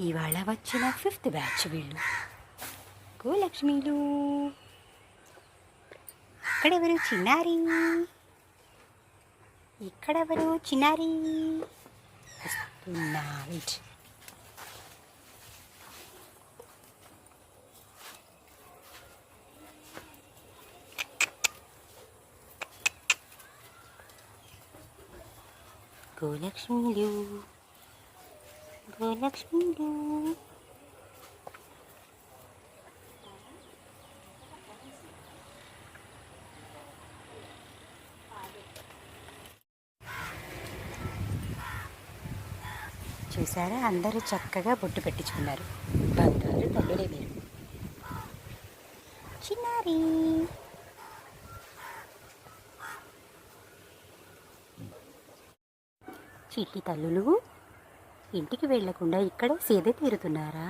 ఇవాళ వచ్చిన 5th batch వీళ్ళు గోలక్ష్మిలు. అక్కడెవరు చిన్నారి, ఇక్కడెవరు చిన్నారి వస్తున్నా. వెయిట్. గోలక్ష్మిలు గోలక్ష్మిలు. చూసారా, అందరూ చక్కగా బొట్టు పెట్టించుకున్నారు. బంగారు తల్లులే మీరు. చిన్నారి చిట్టి తల్లులు ఇంటికి వెళ్లకుండా ఇక్కడే సేద తీరుతున్నారా?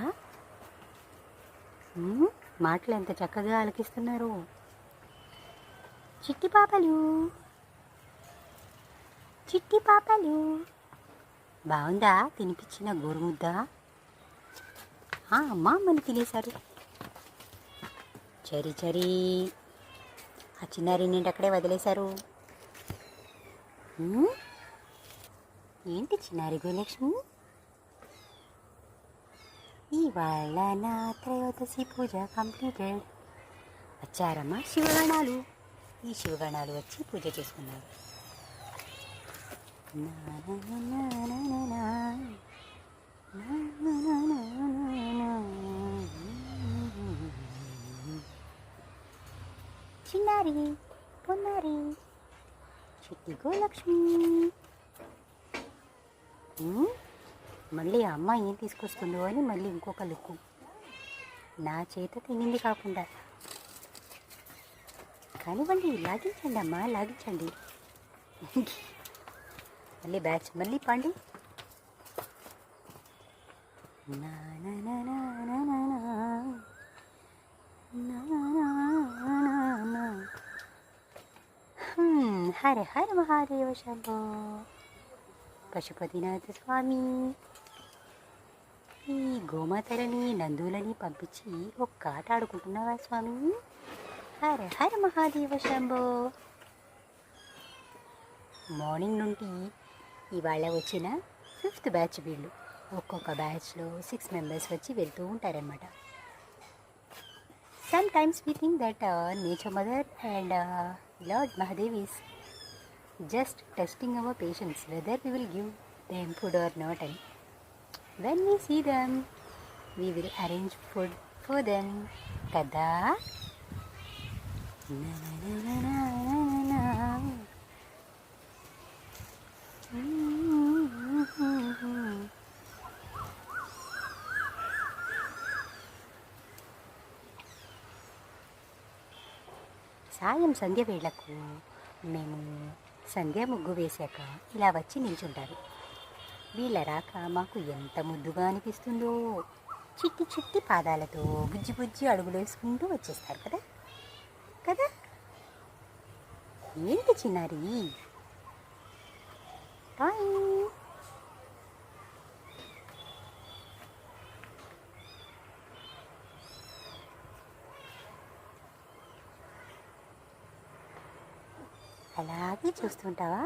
మాటలు ఎంత చక్కగా ఆలకిస్తున్నారు. చిట్టి పాపలు, చిట్టి పాపలు. బాగుందా తినిపించిన గోరుముద్ద? అమ్మా అమ్మని తినేశారు. చరి చరి. ఆ చిన్నారి నిండి అక్కడే వదిలేశారు. ఏంటి చిన్నారి గోలక్ష్మి? ఇవాళ నా 3వ పూజ కంప్లీటెడ్. వచ్చారమ్మా శివగణాలు. ఈ శివగణాలు వచ్చి పూజ చేసుకున్నారు. చిన్నారి పొన్నారి చిట్టి గోలక్ష్మి. మళ్ళీ అమ్మ ఏం తీసుకొస్తుందో అని మళ్ళీ ఇంకొక లుక్కు. నా చేత తినింది కాకుండా. కానివ్వండి, లాగించండి అమ్మా, లాగించండి. మళ్ళీ బ్యాచ్ మళ్ళీ పండి. హర హర మహాదేవ శంభో. పశుపతినాథ స్వామి. ఈ గోమాతలని నందులని పంపించి ఒక్క ఆట ఆడుకుంటున్నావా స్వామి? హర హర మహాదేవ శంభో. మార్నింగ్ నుండి ఇవాళ వచ్చిన 5th బ్యాచ్ వీళ్ళు. ఒక్కొక్క బ్యాచ్లో 6 మెంబర్స్ వచ్చి వెళ్తూ ఉంటారనమాట. Sometimes we think that Nature Mother and Lord Mahadev is just testing our patience, whether we will give them food or not. And when we see them, we will arrange food for them. Kada? Na na na na na na. సాయం సంధ్య వేళకు మేము సంధ్య ముగ్గు వేశాక ఇలా వచ్చి నిల్చుంటారు. వీళ్ళ రాక మాకు ఎంత ముద్దుగా అనిపిస్తుందో. చిట్టి చిట్టి పాదాలతో బుజ్జి బుజ్జి అడుగులు వేసుకుంటూ వచ్చేస్తారు కదా కదా. ఏంటి చిన్నారి? అలాగే చూస్తుంటావా?